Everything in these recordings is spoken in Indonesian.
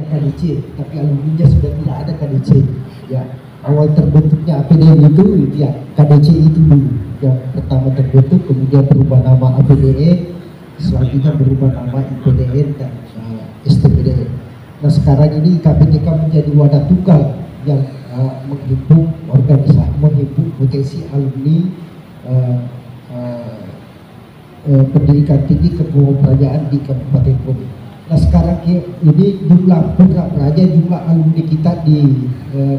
KDC, tapi alumninya sudah tidak ada KDC. Ya, awal terbentuknya APDN itu ya KDC itu dulu yang pertama terbentuk, kemudian berubah nama APDN, selanjutnya berubah nama IPDN dan STPDN. Nah sekarang ini KPTK menjadi wadah tunggal yang menghimpun organisasi, menghimpun potensi alumni pendidikan tinggi kepemudaan di Kabupaten Bone. Nah sekarang ini jumlah praja, jumlah alumni kita di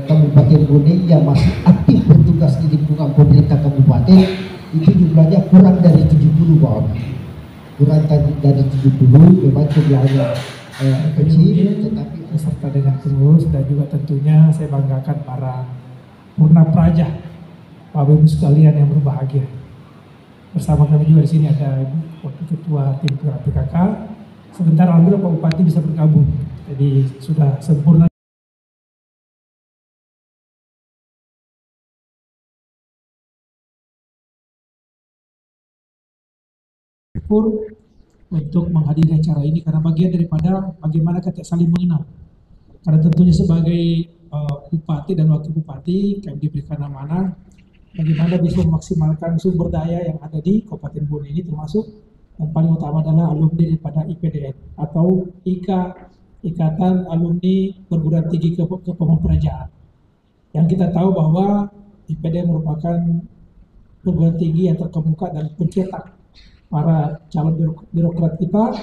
Kabupaten Bone yang masih aktif bertugas di lingkungan pemerintah kabupaten itu jumlahnya kurang dari 70 Pak. Kurang dari 70, memang jumlahnya kecil, tetapi beserta dengan pengurus dan juga tentunya saya banggakan para purna praja, Bapak Ibu sekalian yang berbahagia. Bersama kami juga di sini ada Wakil Ketua Tim PKK. Sebentar alhamdulillah Pak Bupati bisa bergabung, jadi sudah sempurna. Untuk menghadiri acara ini karena bagian daripada bagaimana kita saling mengenal. Karena tentunya sebagai bupati dan wakil bupati kami diberikan amanah bagaimana bisa memaksimalkan sumber daya yang ada di Kabupaten Bone ini, termasuk yang paling utama adalah alumni daripada IPDN atau Ikatan Alumni Perguruan Tinggi Kepemudaan. Yang kita tahu bahwa IPDN merupakan perguruan tinggi yang terkemuka dan pencetak para calon birokrat kita,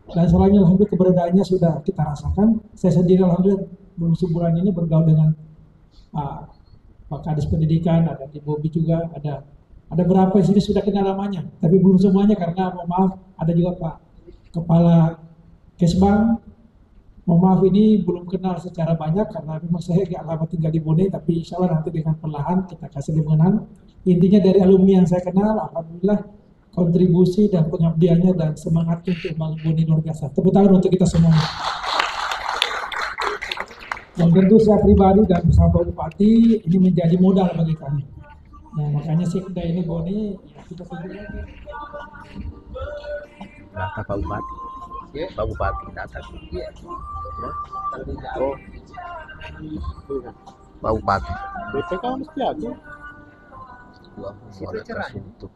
dan selain alhamdulillah keberadaannya sudah kita rasakan. Saya sendiri alhamdulillah belum sebulan ini bergaul dengan Pak Kadis Pendidikan, ada di Bobi juga, ada berapa di sini sudah kenal namanya, tapi belum semuanya karena mohon maaf ada juga Pak Kepala Kesbang, mohon maaf ini belum kenal secara banyak karena memang saya agak lama tinggal di Bone, tapi insya Allah nanti dengan perlahan kita kasih mengenal. Intinya dari alumni yang saya kenal, alhamdulillah kontribusi dan pengabdiannya dan semangatnya untuk membangun Bone luar biasa. Tepuk tangan untuk kita semua. Dan tentu saya pribadi dan bersama Pak Bupati ini menjadi modal bagi kami. Nah makanya sekda ini Bone ya kita tunggu lagi. Data Pak Bupati, Pak Bupati data. Oh, Pak Bupati. BPK mesti ada. Untuk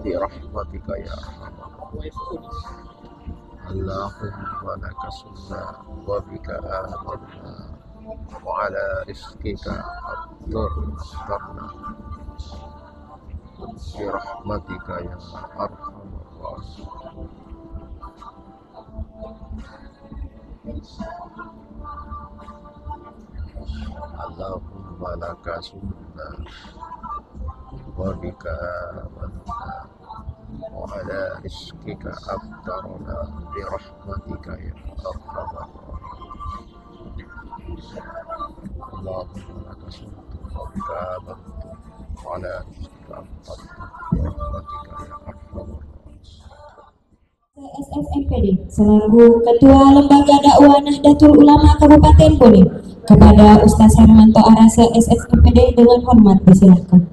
di rahmatika ya Allahumma laka sunna wa bika amanna wa ala rizqika aftarna di rahmatika ya arhamar rahimin. Allahumma laka sunna wa bika amanna wa ala rizqika aftarna bi rahmatika ya arhamar rahimin. Allahumma laka sunna wa bika amanna wa ala rizqika aftarna bi rahmatika ya arhamar rahimin. SSMPD selaku Ketua Lembaga Dakwah Nahdlatul Ulama Kabupaten Bone kepada Ustaz Hermanto Arase SSMPD dengan hormat disilahkan.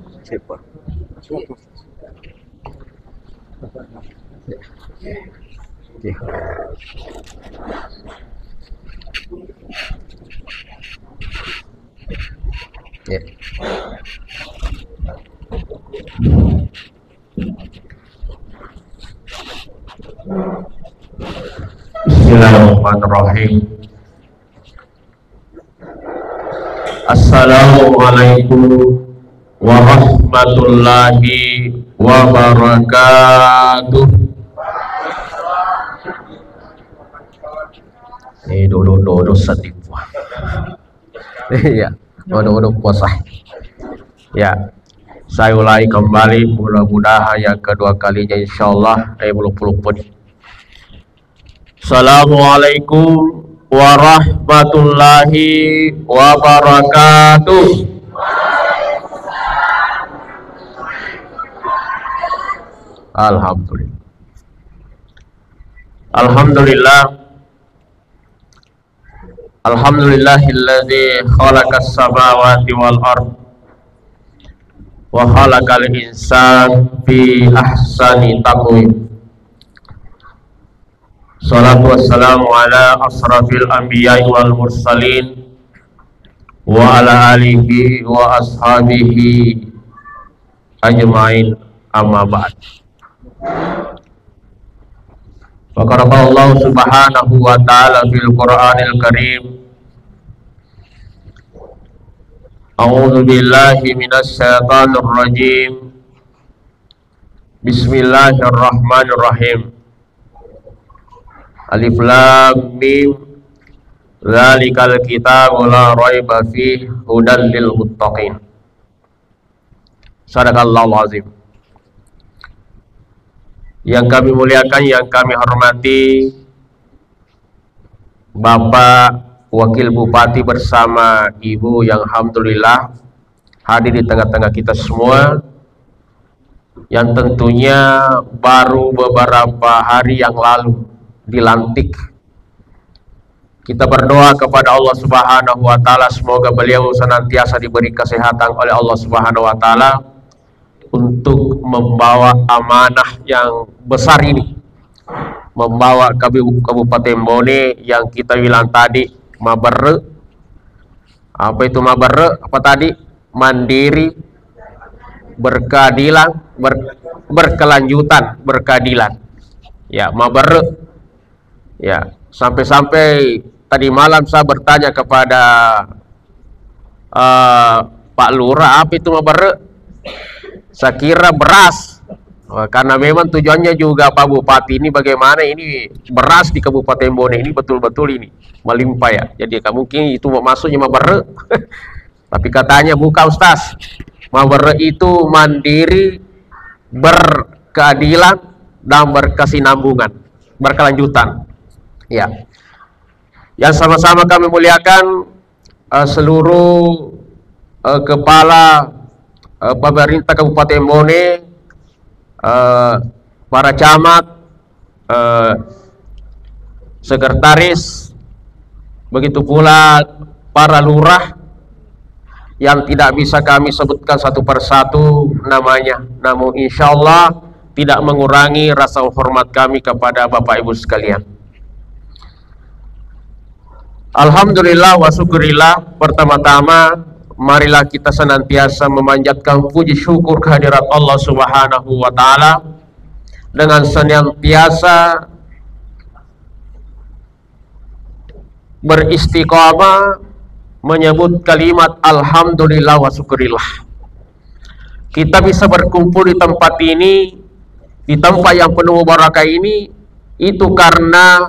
Bismillahirrahmanirrahim. Assalamualaikum warahmatullahi wabarakatuh. Ini dulu sedih. Iya, dulu puasa. Ya, saya ulangi kembali, mudah-mudahan yang kedua kalinya insyaallah belum pun. Assalamualaikum warahmatullahi wabarakatuh. Alhamdulillah. Alhamdulillah. Alhamdulillahilladzi khalaqas samawati wal ard wa khalaqal insana fi ahsani taqwim. Salatu wassalamu ala asrafil anbiya'i wal mursalin wa ala alihi wa ashabihi ajma'in, amma ba'd. Faqala Allah subhanahu wa ta'ala fil Qur'anil Karim, a'udzu billahi minasy syaithanir rajim. Bismillahirrahmanirrahim. Alif lam mim, dzalikal kitabu la raiba fihi hudan lil muttaqin. Sadaqallahul azim. Yang kami muliakan, yang kami hormati Bapak Wakil Bupati bersama Ibu yang alhamdulillah hadir di tengah-tengah kita semua, yang tentunya baru beberapa hari yang lalu dilantik. Kita berdoa kepada Allah Subhanahu wa taala, semoga beliau senantiasa diberi kesehatan oleh Allah Subhanahu wa taala untuk membawa amanah yang besar ini, membawa Kabupaten Bone yang kita bilang tadi Mabere. Apa itu Mabere? Apa tadi? Mandiri, berkeadilan, berkelanjutan, berkeadilan. Ya, Mabere. Ya, sampai-sampai tadi malam saya bertanya kepada Pak Lurah, apa itu Mabere? Saya kira beras, karena memang tujuannya juga Pak Bupati ini bagaimana ini beras di Kabupaten Bone ini betul-betul ini melimpah ya. Jadi mungkin itu maksudnya Mabere. Tapi katanya bukan Ustaz. Mabere itu mandiri, berkeadilan dan berkesinambungan, berkelanjutan. Ya, yang sama-sama kami muliakan seluruh kepala pemerintah Kabupaten Bone, para camat, sekretaris, begitu pula para lurah yang tidak bisa kami sebutkan satu persatu namanya, namun insya Allah tidak mengurangi rasa hormat kami kepada Bapak Ibu sekalian. Alhamdulillah wa syukurillah, pertama-tama marilah kita senantiasa memanjatkan puji syukur kehadirat Allah Subhanahu wa taala dengan senantiasa beristiqamah menyebut kalimat alhamdulillah wa syukurillah. Kita bisa berkumpul di tempat ini, di tempat yang penuh barakah ini, itu karena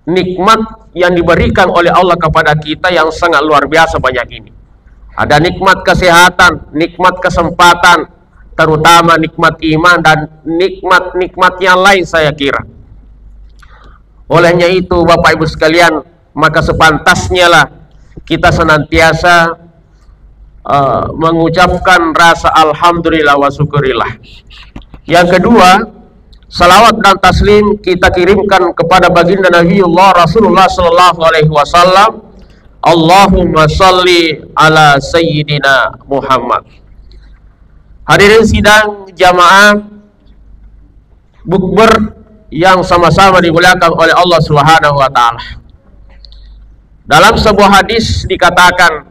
nikmat yang diberikan oleh Allah kepada kita yang sangat luar biasa banyak ini. Ada nikmat kesehatan, nikmat kesempatan, terutama nikmat iman dan nikmat-nikmat yang lain saya kira. Olehnya itu Bapak Ibu sekalian, maka sepantasnya lah kita senantiasa mengucapkan rasa alhamdulillah wa syukurillah. Yang kedua, salawat dan taslim kita kirimkan kepada baginda Nabiullah Rasulullah sallallahu alaihi wasallam. Allahumma salli ala sayyidina Muhammad. Hadirin sidang jamaah bukber yang sama-sama dimuliakan oleh Allah Subhanahu wa taala. Dalam sebuah hadis dikatakan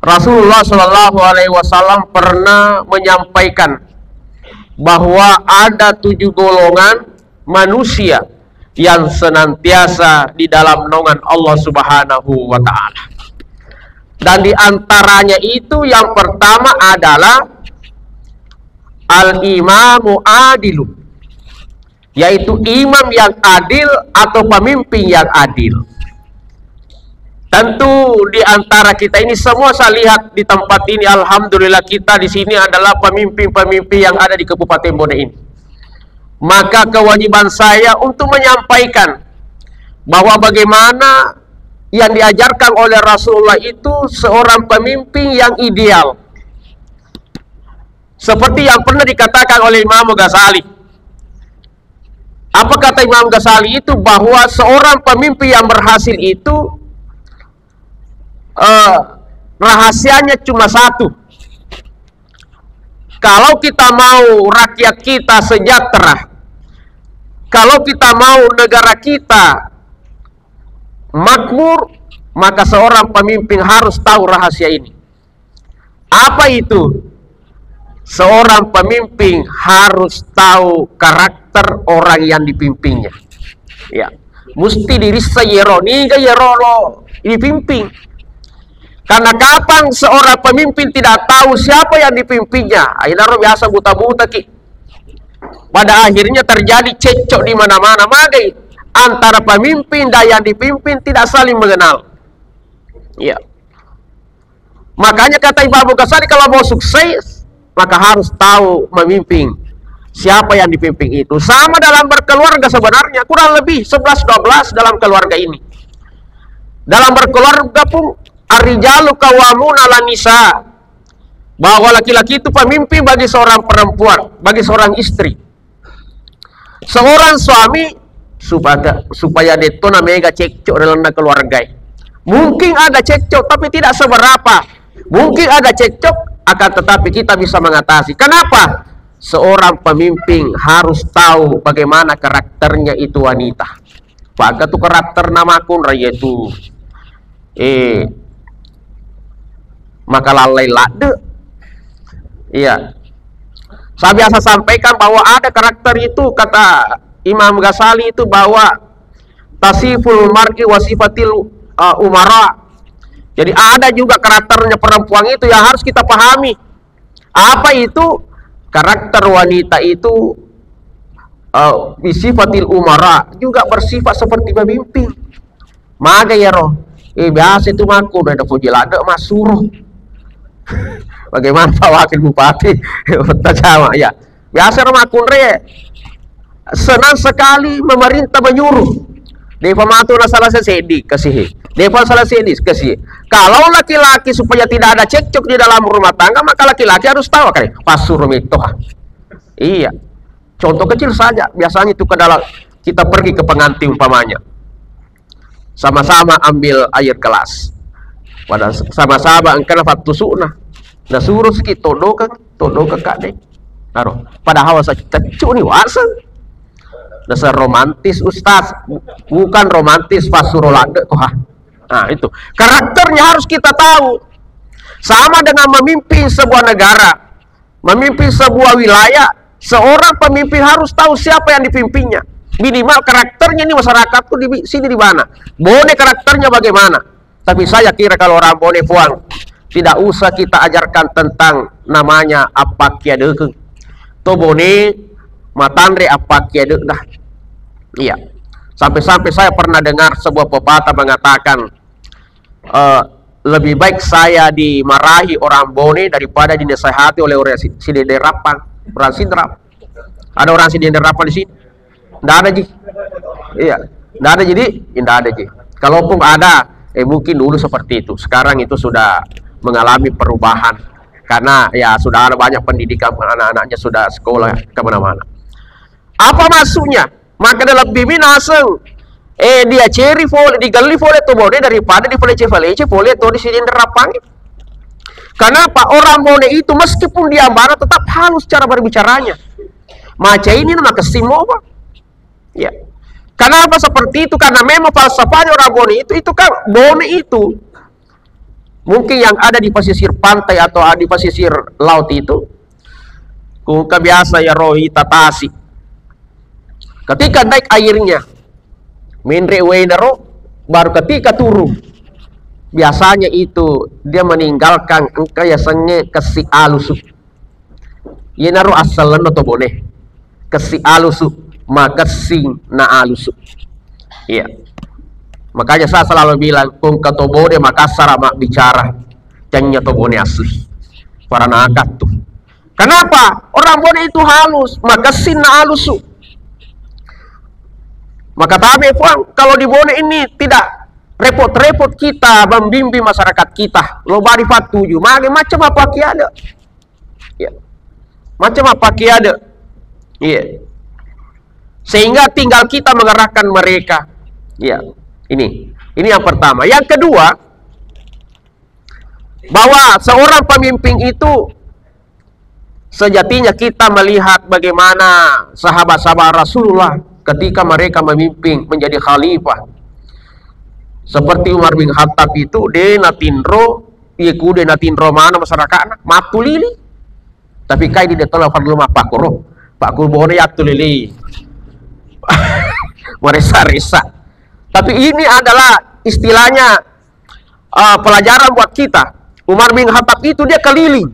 Rasulullah sallallahu alaihi wasallam pernah menyampaikan bahwa ada 7 golongan manusia yang senantiasa di dalam naungan Allah Subhanahu wa taala. Dan di antaranya itu yang pertama adalah al-imamu adilun, yaitu imam yang adil atau pemimpin yang adil. Tentu di antara kita ini semua saya lihat di tempat ini, alhamdulillah kita di sini adalah pemimpin-pemimpin yang ada di Kabupaten Bone ini. Maka kewajiban saya untuk menyampaikan bahwa bagaimana yang diajarkan oleh Rasulullah itu seorang pemimpin yang ideal. Seperti yang pernah dikatakan oleh Imam Ghazali. Apa kata Imam Ghazali itu? Bahwa seorang pemimpin yang berhasil itu rahasianya cuma satu. Kalau kita mau rakyat kita sejahtera, kalau kita mau negara kita makmur, maka seorang pemimpin harus tahu rahasia ini. Apa itu? Seorang pemimpin harus tahu karakter orang yang dipimpinnya. Ya, mesti dirisa yero niga yero lo dipimpin. Karena kapan seorang pemimpin tidak tahu siapa yang dipimpinnya, akhirnya biasa buta-buta ki. Pada akhirnya terjadi cekcok di mana-mana, magai antara pemimpin dan yang dipimpin tidak saling mengenal. Ya. Makanya kata Imam Ghazali, kalau mau sukses maka harus tahu memimpin, siapa yang dipimpin itu. Sama dalam berkeluarga sebenarnya, kurang lebih 11-12 dalam keluarga ini. Dalam berkeluarga pun ar-rijalu qawwamuna 'alan nisa, bahwa laki-laki itu pemimpin bagi seorang perempuan, bagi seorang istri. Seorang suami supaya detona mega cekcok dalam keluarga. Mungkin ada cekcok tapi tidak seberapa. Mungkin ada cekcok, akan tetapi kita bisa mengatasi. Kenapa? Seorang pemimpin harus tahu bagaimana karakternya itu wanita. Pakai tu karakter namakun raya itu maka lalai lade. Iya. Saya biasa sampaikan bahwa ada karakter itu, kata Imam Ghazali itu, bahwa tasiful mar'i wasifatil umara. Jadi ada juga karakternya perempuan itu yang harus kita pahami. Apa itu? Karakter wanita itu bisifatil umara, juga bersifat seperti pemimpin. Maka ya roh, biasa itu maku ada fujilada mas suruh. Bagaimana Pak Wakil Bupati? Sama ya. Biasa makun re senang sekali memerintah menyuruh. Depa matu na salah sesedi kasih. Depa salah sedi kasih. Kalau laki-laki supaya tidak ada cekcok di dalam rumah tangga, maka laki-laki harus tahu kan pasurum itu. Iya. Contoh kecil saja, biasanya itu ke dalam kita pergi ke pengantin umpamanya. Sama-sama ambil air gelas. Pada sama-sama engkau fatusuna. Nah suruh sikit todo ke kak deh. Taruh. Padahal saya kecuk nih wasa. Dasar romantis ustaz, bukan romantis pasurolade kok. Nah itu karakternya harus kita tahu. Sama dengan memimpin sebuah negara, memimpin sebuah wilayah, seorang pemimpin harus tahu siapa yang dipimpinnya. Minimal karakternya ini masyarakat tuh di sini di mana, Bone karakternya bagaimana. Tapi saya kira kalau orang Bone Fuang tidak usah kita ajarkan tentang namanya apa kiadekeng. To Bone matandre apa kiadek dah. Iya. Sampai-sampai saya pernah dengar sebuah pepatah mengatakan lebih baik saya dimarahi orang Bone daripada dinasihati oleh orang Sidenderapan, orang Sidrap. Ada orang Sidenderapan di sini? Tidak ada ji. Iya. Tidak ada jadi, tidak ada ji. Kalaupun ada, mungkin dulu seperti itu. Sekarang itu sudah mengalami perubahan karena ya sudah ada banyak pendidikan, anak-anaknya sudah sekolah kemana-mana. Apa maksudnya? Maka dalam bimbing aseng dia ceri foley digali foley to Bone daripada di foley foley to di sini nerapang. Kenapa? Orang Bone itu meskipun dia marah tetap halus cara berbicaranya. Macam ini maka simoba. Ya. Kenapa seperti itu? Karena memang falsafahnya orang Bone itu kan Bone itu mungkin yang ada di pesisir pantai atau di pesisir laut itu kung biasa ya rohi tatasi. Ketika naik airnya, minre wedero, baru ketika turun, biasanya itu dia meninggalkan engkau ya senge kesi alusu. Ye naru asalan to Bone, kesi alusu, maka sing na alusu. Iya. Makanya saya selalu bilang, kung kato Bone Makassar mak bicara, canya to Bone asli. Para nakat tuh. Kenapa? Orang Bone itu halus, maka sin na alusu. Maka tabe Fuang, kalau di Bone ini tidak repot-repot kita membimbing masyarakat kita. Lo bari fatuju, macam apa kiada? Ya. Macam apa kiada? Iya. Sehingga tinggal kita mengerahkan mereka. Ya. Ini yang pertama. Yang kedua, bahwa seorang pemimpin itu sejatinya kita melihat bagaimana sahabat-sahabat Rasulullah ketika mereka memimpin menjadi khalifah. Seperti Umar bin Khattab itu, dia natindro, iku dia natindro mana masyarakat matulili. Tapi kai dia tolong fardu mah Pak Kuro ya tulili. Meresa-resa. Tapi ini adalah istilahnya pelajaran buat kita. Umar bin Khattab itu dia keliling.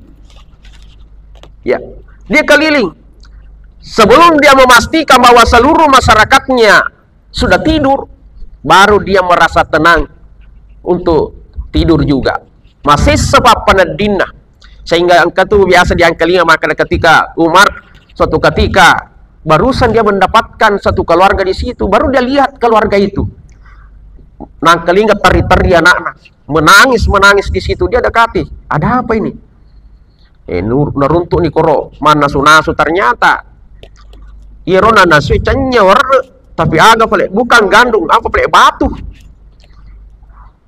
Ya, dia keliling. Sebelum dia memastikan bahwa seluruh masyarakatnya sudah tidur, baru dia merasa tenang untuk tidur juga. Masih sebab penedinah. Sehingga angka itu biasa diangkalinya, maka ketika Umar suatu ketika barusan dia mendapatkan satu keluarga di situ, baru dia lihat keluarga itu. Nangkelinga teri-teri anak-anak, menangis di situ. Dia dekati, ada apa ini? Neruntuk nih koro, mana sunasu ternyata. Irona nasu canya warna, tapi agak pale bukan gandum, apa pale batu.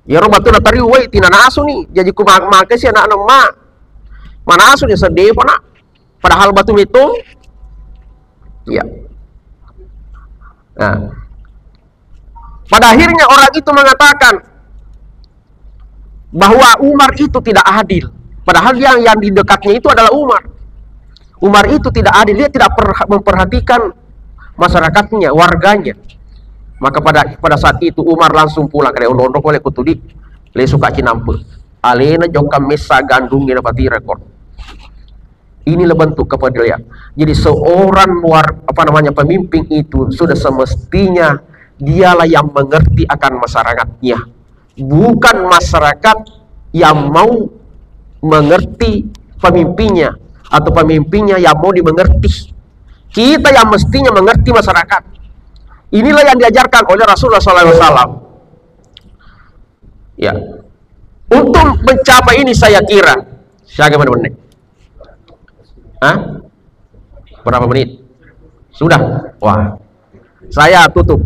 Iro batu na tari wei tina nasu nih, jadi ku makai si anak mak. Mana asu dia sedih pak. Padahal batu itu, ya. Nah, pada akhirnya orang itu mengatakan bahwa Umar itu tidak adil. Padahal yang di dekatnya itu adalah Umar. Umar itu tidak adil, dia tidak memperhatikan masyarakatnya, warganya. Maka pada saat itu Umar langsung pulang ke ondo-ondo oleh kutudi, le suka cinampu. Alena jokam mesa gandung ina pati rekor. Inilah bentuk kepedulian. Jadi seorang pemimpin itu sudah semestinya dialah yang mengerti akan masyarakatnya, bukan masyarakat yang mau mengerti pemimpinnya atau pemimpinnya yang mau dimengerti. Kita yang mestinya mengerti masyarakat. Inilah yang diajarkan oleh Rasulullah SAW. Ya, untuk mencapai ini saya kira, siapa menit? Hah? Berapa menit? Sudah? Wah, saya tutup.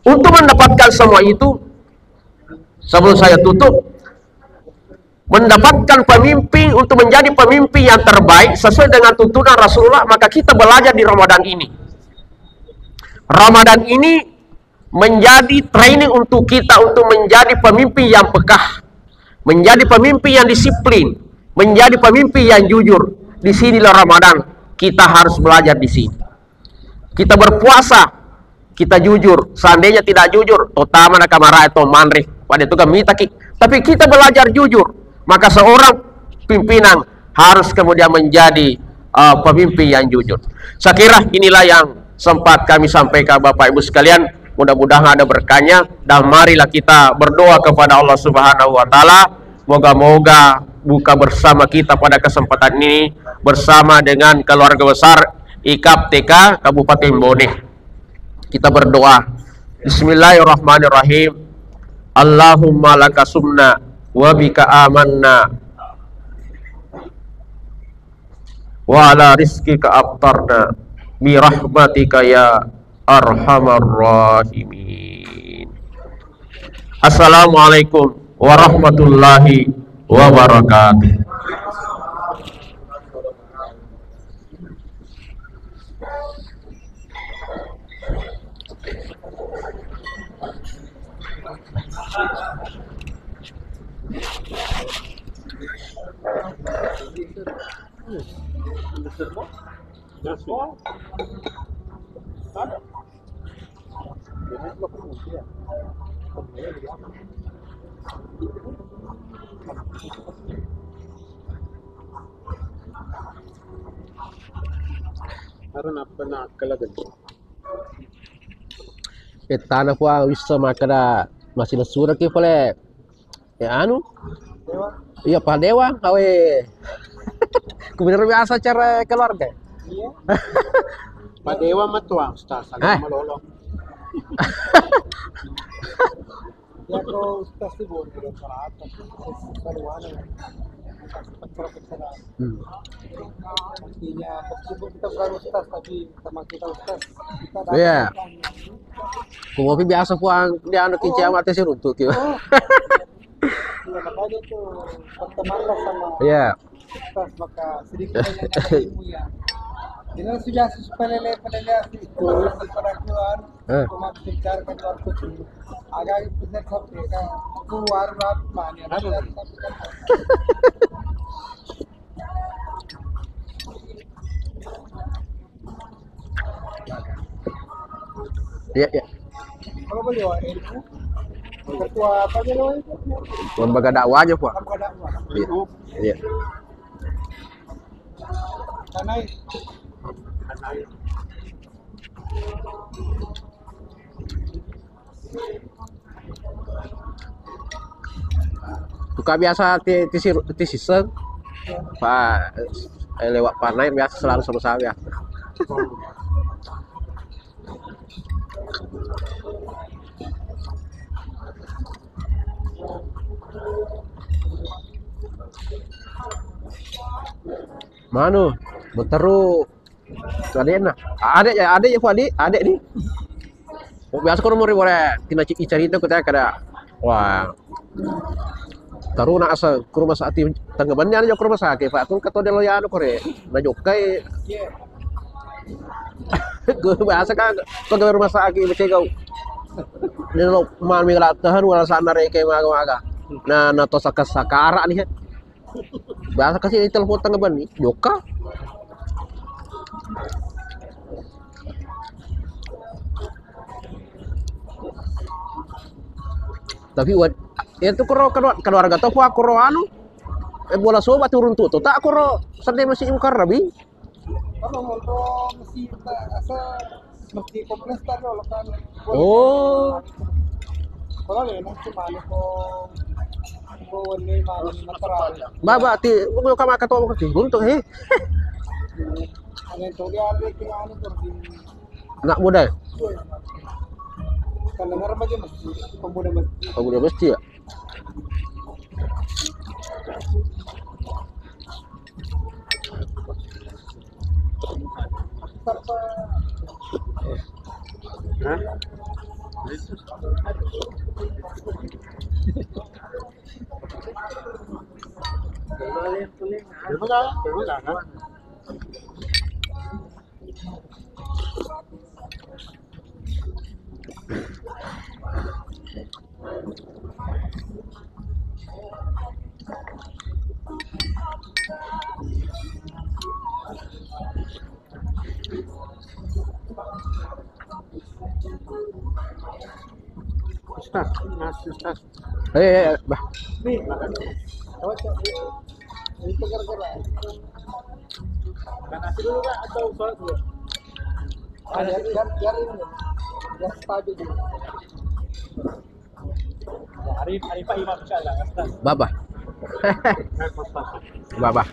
Untuk mendapatkan semua itu, sebelum saya tutup, mendapatkan pemimpin untuk menjadi pemimpin yang terbaik sesuai dengan tuntunan Rasulullah, maka kita belajar di Ramadan ini. Ramadan ini menjadi training untuk kita untuk menjadi pemimpin yang pekah, menjadi pemimpin yang disiplin, menjadi pemimpin yang jujur. Di sinilah Ramadan kita harus belajar di sini. Kita berpuasa, kita jujur. Seandainya tidak jujur, totama na kamara atau manri, pada itu kami takik. Tapi kita belajar jujur. Maka seorang pimpinan harus kemudian menjadi pemimpin yang jujur. Saya kira inilah yang sempat kami sampaikan Bapak Ibu sekalian. Mudah-mudahan ada berkahnya, dan marilah kita berdoa kepada Allah Subhanahu wa taala. Moga-moga buka bersama kita pada kesempatan ini bersama dengan keluarga besar IKAP TK Kabupaten Bone. Kita berdoa. Bismillahirrahmanirrahim. Allahumma laka sumna wa bika amanna wa ala rizqika aftarna bi rahmatika ya arhamar rahimin. Assalamualaikum warahmatullahi wabarakatuh. Petana kuah bisa makada masih nasura ke pole ya anu iya Pak Dewa kawe kebenar biasa cara keluarga iya Pak Dewa matua ustaz agak malolo ya ko ustaz ti bon pero para atas saluana artinya meskipun kita bukan ustaz tapi teman kita ustaz kita dapat iya kumopi biasa puang dia anak kincir mati sih runtuh gitu ya makanya tuh bertemanlah sama iya ustaz maka sedikit banyak ilmu ya Ini sudah sepelele penelitian itu perlakuan pemakai kan waktu itu agak besar sampai kan keluar mana ada Iya, iya. kalau boleh wah itu ketua apa aja loh itu Lembaga dakwah aja, Pak. lembaga dakwah Iya. Iya. karena Suka biasa ti siseng. Pak lewat panai biasa selalu sama saya. Manu, berteru. Adik nah. Adik ya Pak adik nih. Biasa kalau mau boleh tina cerita kita kada. Wah. Taru na asa ke rumah sakit tanggapannya aja ke rumah sakit Pak tun kato delo ya kore na jokai gue biasa kan ke rumah sakit baca kau ni lo mal mi tahan wala sana re ke maga na to sakara nih biasa kasih telepon tanggapan nih joka tapi itu keluarga tuh aku anu bola sobat turun tuh tak aku sedih masih imkar rabi kalau mau mesti asa mesti kompleks kan kalau kan oh kalau ini cuma ko ini malam natural baba ti mo kama ka to ko ti gunto he ada itu dia ada yang anu pergi nak muda kalau dengar aja mesti pemuda mesti udah mesti ya bah nih oh itu gara-gara kan nasi dulu kan atau sholat dulu biar ini biar stabil dulu Arif Pak Imam insyaallah baba baba